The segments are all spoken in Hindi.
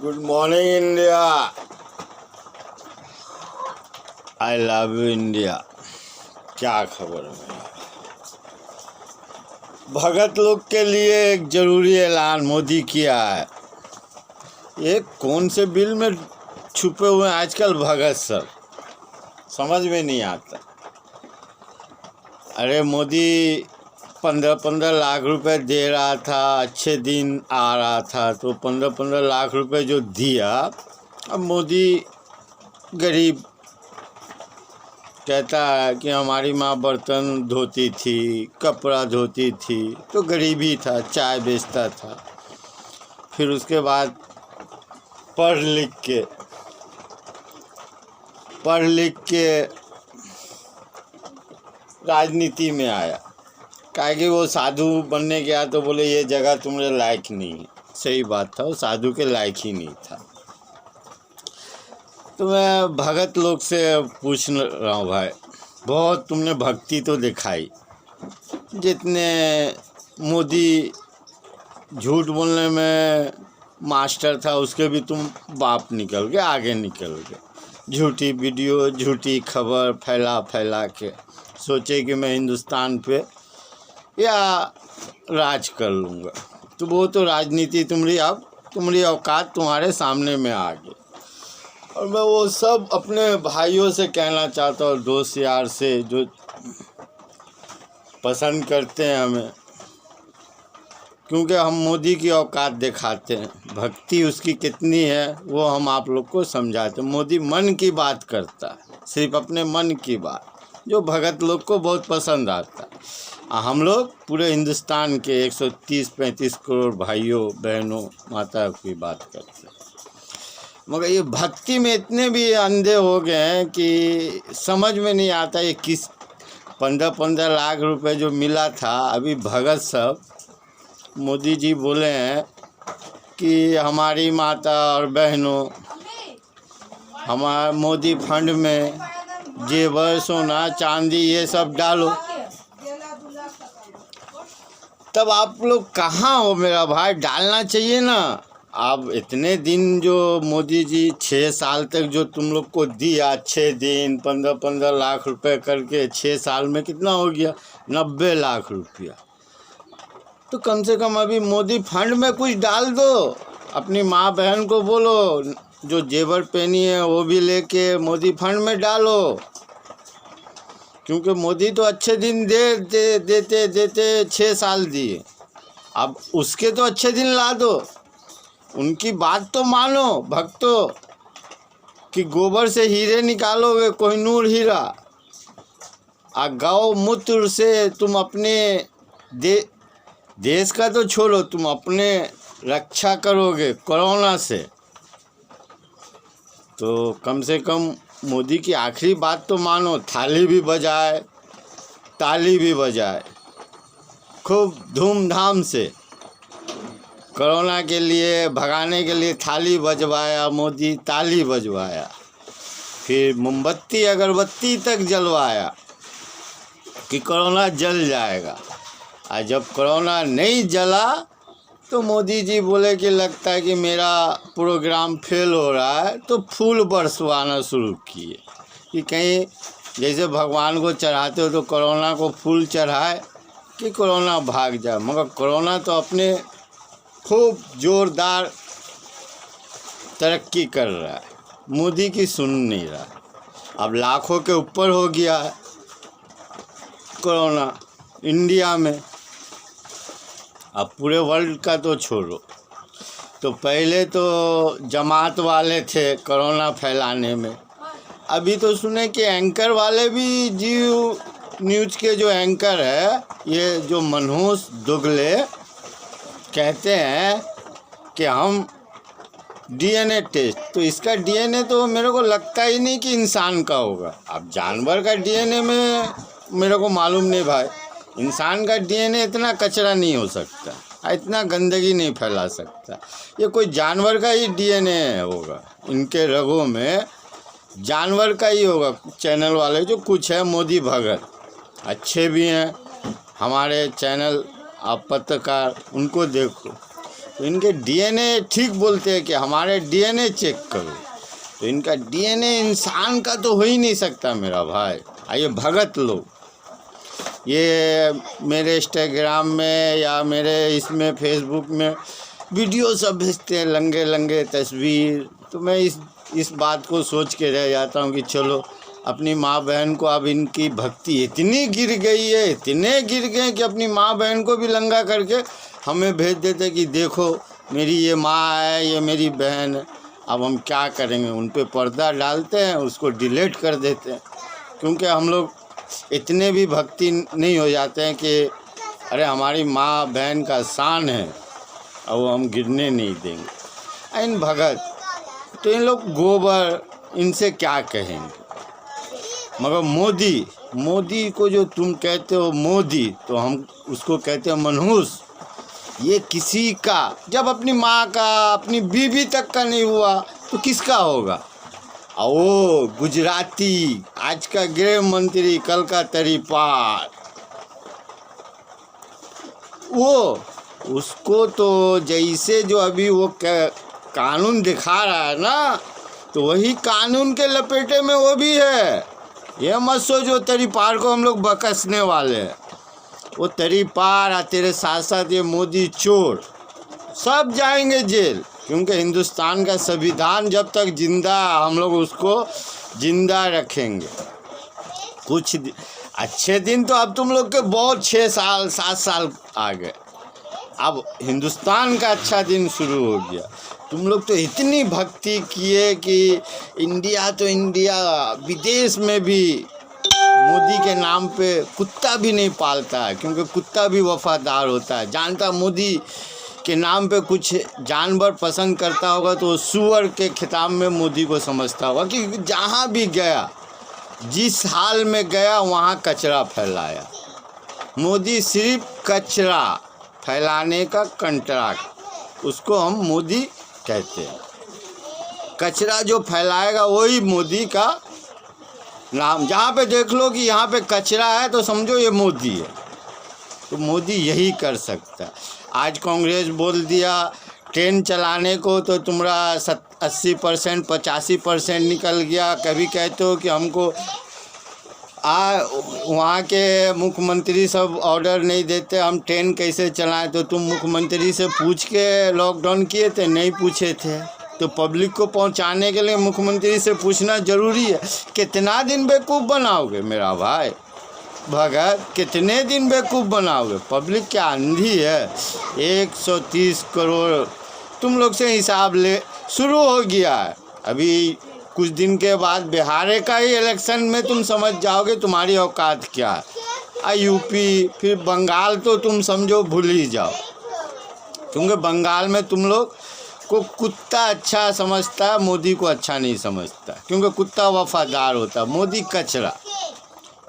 Good morning India. I love you India. क्या खबर है? भगत लोग के लिए एक जरूरी ऐलान मोदी किया है। ये कौन से बिल में छुपे हुए हैं आजकल भगत सब, समझ में नहीं आता। अरे मोदी 15-15 लाख रुपए दे रहा था, अच्छे दिन आ रहा था, तो 15-15 लाख रुपए जो दिया, अब मोदी गरीब कहता है कि हमारी माँ बर्तन धोती थी, कपड़ा धोती थी, तो गरीबी था, चाय बेचता था। फिर उसके बाद पढ़ लिख के राजनीति में आया। काहे कि वो साधु बनने गया तो बोले ये जगह तुम्हारे लायक नहीं है। सही बात था, वो साधु के लायक ही नहीं था। तो मैं भगत लोग से पूछ रहा हूँ, भाई बहुत तुमने भक्ति तो दिखाई, जितने मोदी झूठ बोलने में मास्टर था उसके भी तुम बाप निकल गए, आगे निकल गए। झूठी वीडियो, झूठी खबर फैला के सोचे कि मैं हिंदुस्तान पे या राज कर लूँगा। तो वो तो राजनीति तुम्हारी औकात तुम्हारे सामने में आ गई। और मैं वो सब अपने भाइयों से कहना चाहता हूँ, दोस्त यार से जो पसंद करते हैं हमें, क्योंकि हम मोदी की औकात दिखाते हैं, भक्ति उसकी कितनी है वो हम आप लोग को समझाते हैं। मोदी मन की बात करता है, सिर्फ अपने मन की बात, जो भगत लोग को बहुत पसंद आता है। हम लोग पूरे हिंदुस्तान के 130-135 करोड़ भाइयों बहनों माता की बात करते हैं। मगर ये भक्ति में इतने भी अंधे हो गए हैं कि समझ में नहीं आता ये किस 15-15 लाख रुपए जो मिला था। अभी भगत सब मोदी जी बोले हैं कि हमारी माता और बहनों, हमारे मोदी फंड में जेवर सोना चांदी ये सब डालो। तब आप लोग कहाँ हो मेरा भाई? डालना चाहिए ना। आप इतने दिन जो मोदी जी 6 साल तक जो तुम लोग को दिया, 6 दिन 15-15 लाख रुपए करके 6 साल में कितना हो गया? 90 लाख रुपया। तो कम से कम अभी मोदी फंड में कुछ डाल दो। अपनी माँ बहन को बोलो जो जेवर पहनी है वो भी लेके मोदी फंड में डालो, क्योंकि मोदी तो अच्छे दिन देते 6 साल दिए। अब उसके तो अच्छे दिन ला दो, उनकी बात तो मानो भक्तों, कि गोबर से हीरे निकालोगे कोहिनूर हीरा, और गौ मूत्र से तुम अपने देश का तो छोड़ो, तुम अपने रक्षा करोगे कोरोना से। तो कम से कम मोदी की आखिरी बात तो मानो। थाली भी बजाए, ताली भी बजाए, खूब धूमधाम से कोरोना के लिए भगाने के लिए थाली बजवाया मोदी, ताली बजवाया, फिर मोमबत्ती अगरबत्ती तक जलवाया कि कोरोना जल जाएगा। और जब कोरोना नहीं जला तो मोदी जी बोले कि लगता है कि मेरा प्रोग्राम फेल हो रहा है, तो फूल बरसवाना शुरू किए कि कहीं जैसे भगवान को चढ़ाते हो तो कोरोना को फूल चढ़ाए कि कोरोना भाग जाए। मगर कोरोना तो अपने खूब जोरदार तरक्की कर रहा है, मोदी की सुन नहीं रहा। अब लाखों के ऊपर हो गया है कोरोना इंडिया में। अब पूरे वर्ल्ड का तो छोड़ो, तो पहले तो जमात वाले थे कोरोना फैलाने में। अभी तो सुने कि एंकर वाले भी, जियो न्यूज़ के जो एंकर है, ये जो मनहूस दुगले कहते हैं कि हम डीएनए टेस्ट, तो इसका डीएनए तो मेरे को लगता ही नहीं कि इंसान का होगा। अब जानवर का डीएनए में मेरे को मालूम नहीं भाई। इंसान का डीएनए इतना कचरा नहीं हो सकता, इतना गंदगी नहीं फैला सकता। ये कोई जानवर का ही डीएनए होगा, इनके रगों में जानवर का ही होगा। चैनल वाले जो कुछ है मोदी भगत अच्छे भी हैं, हमारे चैनल आप पत्रकार उनको देखो, तो इनके डीएनए ठीक बोलते हैं कि हमारे डीएनए चेक करो, तो इनका डीएनए इंसान का तो हो ही नहीं सकता मेरा भाई। आइए भगत लोग ये मेरे इंस्टाग्राम में या मेरे इसमें फेसबुक में वीडियो सब भेजते हैं, लंगे लंगे तस्वीर, तो मैं इस बात को सोच के रह जाता हूँ कि चलो अपनी माँ बहन को, अब इनकी भक्ति इतनी गिर गई है, इतने गिर गए कि अपनी माँ बहन को भी लंगा करके हमें भेज देते कि देखो मेरी ये माँ है, ये मेरी बहन है। अब हम क्या करेंगे, उन पे पर्दा डालते हैं, उसको डिलीट कर देते हैं, क्योंकि हम लोग इतने भी भक्ति नहीं हो जाते हैं कि अरे हमारी माँ बहन का शान है और वो हम गिरने नहीं देंगे। इन भगत तो इन लोग गोबर, इनसे क्या कहेंगे। मगर मोदी को जो तुम कहते हो मोदी, तो हम उसको कहते हैं मनहूस। ये किसी का, जब अपनी माँ का, अपनी बीवी तक का नहीं हुआ तो किसका होगा। और वो गुजराती आज का गृह मंत्री, कल का तरीपार, वो उसको तो जैसे जो अभी वो कानून दिखा रहा है ना, तो वही कानून के लपेटे में वो भी है। ये मत सोचो तरीपार को हम लोग बकसने वाले हैं। वो तरीपार और तेरे साथ साथ ये मोदी चोर सब जाएंगे जेल, क्योंकि हिंदुस्तान का संविधान जब तक जिंदा, हम लोग उसको जिंदा रखेंगे। कुछ अच्छे दिन तो अब तुम लोग के बहुत 6 साल 7 साल आ गए, अब हिंदुस्तान का अच्छा दिन शुरू हो गया। तुम लोग तो इतनी भक्ति किए कि इंडिया तो इंडिया, विदेश में भी मोदी के नाम पे कुत्ता भी नहीं पालता है, क्योंकि कुत्ता भी वफादार होता है। जानता मोदी के नाम पे कुछ जानवर पसंद करता होगा तो सुअर के खिताब में मोदी को समझता होगा कि जहाँ भी गया, जिस हाल में गया वहाँ कचरा फैलाया। मोदी सिर्फ कचरा फैलाने का कंट्रैक्ट, उसको हम मोदी कहते हैं। कचरा जो फैलाएगा वही मोदी का नाम। जहाँ पे देख लो कि यहाँ पे कचरा है तो समझो ये मोदी है, तो मोदी यही कर सकता है। आज कांग्रेस बोल दिया ट्रेन चलाने को, तो तुम्हारा 80% 85% निकल गया। कभी कहते हो कि हमको वहाँ के मुख्यमंत्री सब ऑर्डर नहीं देते, हम ट्रेन कैसे चलाएं, तो तुम मुख्यमंत्री से पूछ के लॉकडाउन किए थे? नहीं पूछे थे। तो पब्लिक को पहुंचाने के लिए मुख्यमंत्री से पूछना ज़रूरी है। कितना दिन बेवकूफ़ बनाओगे मेरा भाई भगत, कितने दिन बेवकूफ़ बनाओगे? पब्लिक क्या अंधी है? 130 करोड़ तुम लोग से हिसाब ले शुरू हो गया है। अभी कुछ दिन के बाद बिहार का ही इलेक्शन में तुम समझ जाओगे तुम्हारी औकात क्या है। यूपी, फिर बंगाल तो तुम समझो भूल ही जाओ, क्योंकि बंगाल में तुम लोग को कुत्ता अच्छा समझता है, मोदी को अच्छा नहीं समझता, क्योंकि कुत्ता वफादार होता है, मोदी कचरा।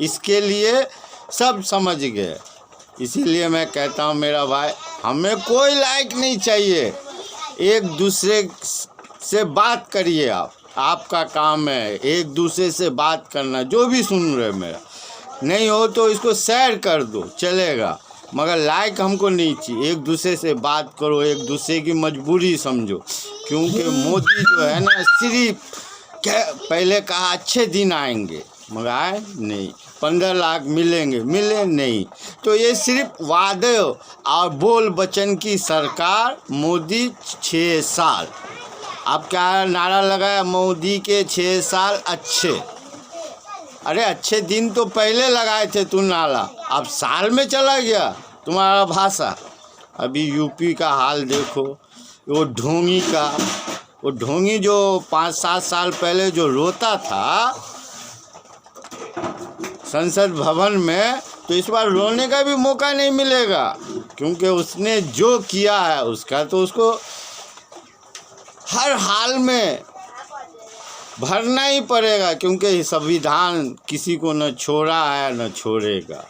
इसके लिए सब समझ गए। इसीलिए मैं कहता हूँ मेरा भाई, हमें कोई लाइक नहीं चाहिए, एक दूसरे से बात करिए। आपका काम है एक दूसरे से बात करना। जो भी सुन रहे मेरा, नहीं हो तो इसको शेयर कर दो, चलेगा, मगर लाइक हमको नहीं चाहिए। एक दूसरे से बात करो, एक दूसरे की मजबूरी समझो, क्योंकि मोदी जो है ना, सिर्फ पहले कहा अच्छे दिन आएंगे, मगर आए नहीं। 15 लाख मिलेंगे, मिले नहीं। तो ये सिर्फ वादे और बोल बचन की सरकार मोदी 6 साल। अब क्या नारा लगाया मोदी के 6 साल अच्छे? अरे अच्छे दिन तो पहले लगाए थे तू नारा, अब साल में चला गया तुम्हारा भाषा। अभी यूपी का हाल देखो, वो ढोंगी का, वो ढोंगी जो 5-7 साल पहले जो रोता था संसद भवन में, तो इस बार रोने का भी मौका नहीं मिलेगा, क्योंकि उसने जो किया है उसका तो उसको हर हाल में भरना ही पड़ेगा, क्योंकि संविधान किसी को न छोड़ा है न छोड़ेगा।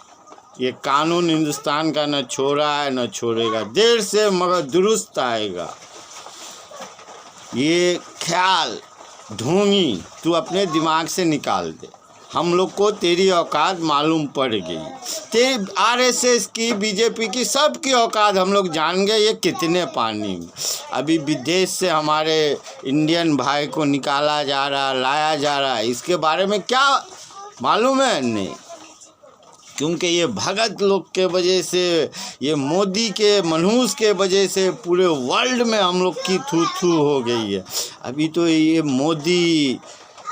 ये कानून हिंदुस्तान का न छोड़ा है न छोड़ेगा। देर से मगर दुरुस्त आएगा। ये ख्याल ढोंगी तू अपने दिमाग से निकाल दे। हम लोग को तेरी औकात मालूम पड़ गई। ते आरएसएस की, बीजेपी की, सब की औकात हम लोग जान गए ये कितने पानी में। अभी विदेश से हमारे इंडियन भाई को निकाला जा रहा, लाया जा रहा है, इसके बारे में क्या मालूम है? नहीं, क्योंकि ये भगत लोग के वजह से, ये मोदी के मनहूस के वजह से पूरे वर्ल्ड में हम लोग की थू थू हो गई है। अभी तो ये मोदी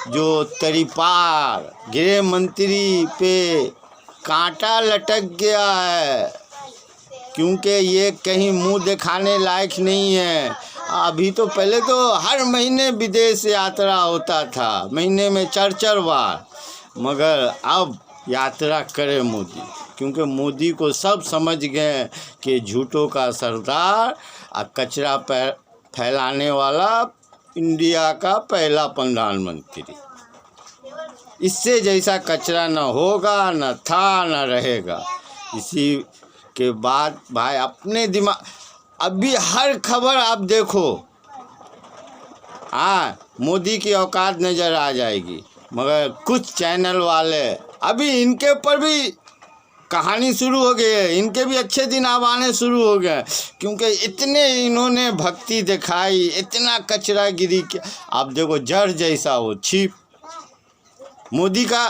जो तरीपार गृह मंत्री पे कांटा लटक गया है, क्योंकि ये कहीं मुंह दिखाने लायक नहीं है। अभी तो पहले तो हर महीने विदेश यात्रा होता था, महीने में 4-4 बार, मगर अब यात्रा करे मोदी, क्योंकि मोदी को सब समझ गए कि झूठों का सरदार और कचरा फैलाने वाला इंडिया का पहला प्रधानमंत्री। इससे जैसा कचरा न होगा, न था, न रहेगा। इसी के बाद भाई अपने दिमाग, अभी हर खबर आप देखो, हाँ मोदी की औकात नज़र आ जाएगी, मगर कुछ चैनल वाले अभी इनके ऊपर भी कहानी शुरू हो गई है, इनके भी अच्छे दिन अब आने शुरू हो गए, क्योंकि इतने इन्होंने भक्ति दिखाई, इतना कचरा गिरी किया। आप देखो जड़ जैसा वो छिप मोदी का,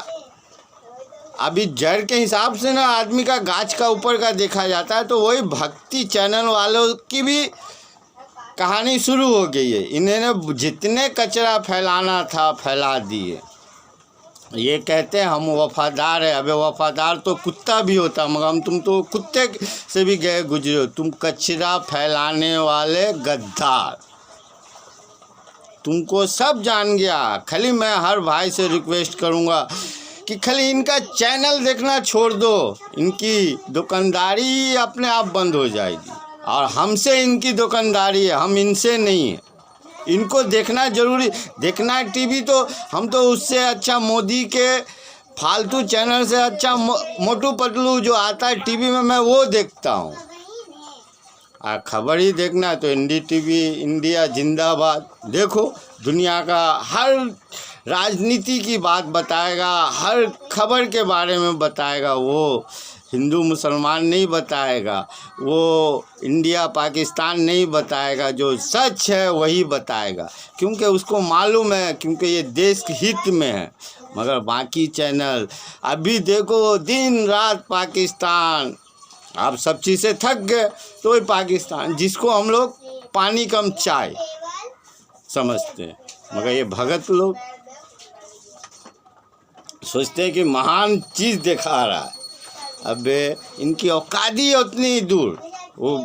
अभी जड़ के हिसाब से ना आदमी का गाछ का ऊपर का देखा जाता है, तो वही भक्ति चैनल वालों की भी कहानी शुरू हो गई है। इन्होंने जितने कचरा फैलाना था फैला दिए। ये कहते हैं हम वफादार है, अबे वफादार तो कुत्ता भी होता, मगर तुम तो कुत्ते से भी गए गुजरे हो। तुम कचरा फैलाने वाले गद्दार, तुमको सब जान गया। खाली मैं हर भाई से रिक्वेस्ट करूँगा कि खाली इनका चैनल देखना छोड़ दो, इनकी दुकानदारी अपने आप बंद हो जाएगी। और हमसे इनकी दुकानदारी है, हम इनसे नहीं है। इनको देखना जरूरी, देखना है टीवी तो हम तो उससे अच्छा मोदी के फालतू चैनल से अच्छा मोटू पतलू जो आता है टीवी में, मैं वो देखता हूँ। खबर ही देखना है तो NDTV, इंडिया जिंदाबाद। देखो दुनिया का हर राजनीति की बात बताएगा, हर खबर के बारे में बताएगा। वो हिंदू मुसलमान नहीं बताएगा, वो इंडिया पाकिस्तान नहीं बताएगा, जो सच है वही बताएगा, क्योंकि उसको मालूम है, क्योंकि ये देश के हित में है। मगर बाकी चैनल अभी देखो दिन रात पाकिस्तान, आप सब चीज़ से थक गए तो वही पाकिस्तान, जिसको हम लोग पानी कम चाय समझते हैं। मगर ये भगत लोग सोचते हैं कि महान चीज़ दिखा रहा है। अबे इनकी औकात ही उतनी दूर। वो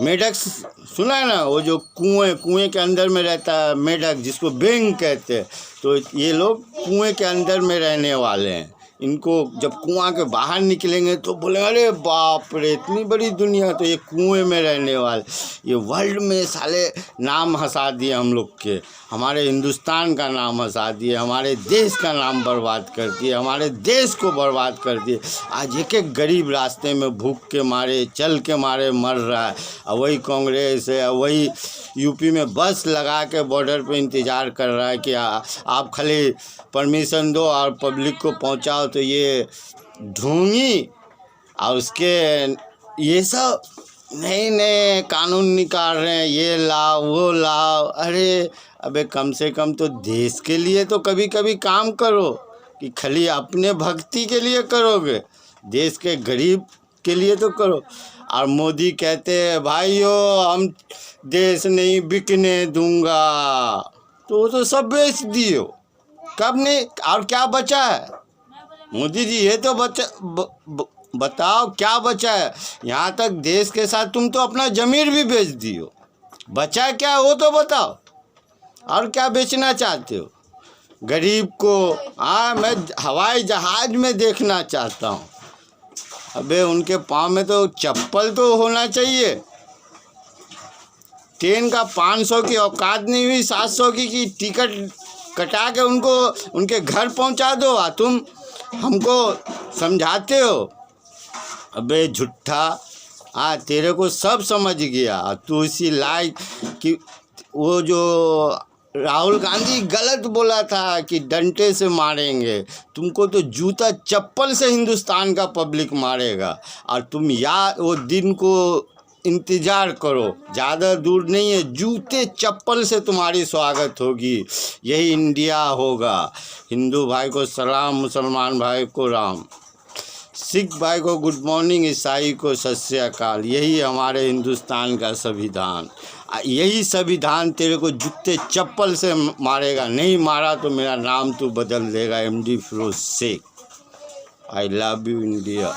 मेढक सुना है ना, वो जो कुएं के अंदर में रहता है मेढक, जिसको बेंग कहते हैं, तो ये लोग कुएं के अंदर में रहने वाले हैं। इनको जब कुआं के बाहर निकलेंगे तो बोलेंगे अरे बाप रे इतनी बड़ी दुनिया, तो ये कुएं में रहने वाले। ये वर्ल्ड में साले नाम हंसा दिए हम लोग के, हमारे हिंदुस्तान का नाम हंसा दिए, हमारे देश का नाम बर्बाद कर दिए, हमारे देश को बर्बाद कर दिए। आज एक एक गरीब रास्ते में भूख के मारे, चल के मारे मर रहा है। और वही कांग्रेस है, वही यूपी में बस लगा के बॉर्डर पे इंतज़ार कर रहा है कि आप खाली परमिशन दो और पब्लिक को पहुंचाओ। तो ये ढोंगी और उसके ये सब नए नए कानून निकाल रहे हैं, ये लाओ वो लाओ। अरे अबे कम से कम तो देश के लिए तो कभी कभी काम करो, कि खाली अपने भक्ति के लिए करोगे, देश के गरीब के लिए तो करो। और मोदी कहते हैं भाइयों हम देश नहीं बिकने दूंगा, तो वो तो सब बेच दियो, कब नहीं, और क्या बचा है मोदी जी? ये तो बताओ क्या बचा है? यहाँ तक देश के साथ तुम तो अपना ज़मीर भी बेच दियो, बचा क्या वो तो बताओ। और क्या बेचना चाहते हो गरीब को? मैं हवाई जहाज़ में देखना चाहता हूँ। अबे उनके पाँव में तो चप्पल तो होना चाहिए। ट्रेन का 500 की औकात नहीं हुई, 700 की टिकट कटा के उनको उनके घर पहुंचा दो, तुम हमको समझाते हो। अबे झूठा, तेरे को सब समझ गया, तू इसी लायक कि वो जो राहुल गांधी गलत बोला था कि डंडे से मारेंगे, तुमको तो जूता चप्पल से हिंदुस्तान का पब्लिक मारेगा। और तुम वो दिन को इंतज़ार करो, ज़्यादा दूर नहीं है, जूते चप्पल से तुम्हारी स्वागत होगी। यही इंडिया होगा। हिंदू भाई को सलाम, मुसलमान भाई को राम, सिख भाई को गुड मॉर्निंग, ईसाई को सत श्री अकाल। यही हमारे हिंदुस्तान का संविधान। यही संविधान तेरे को जूते चप्पल से मारेगा। नहीं मारा तो मेरा नाम तू बदल देगा, MD Firoz Shaikh. I love you India.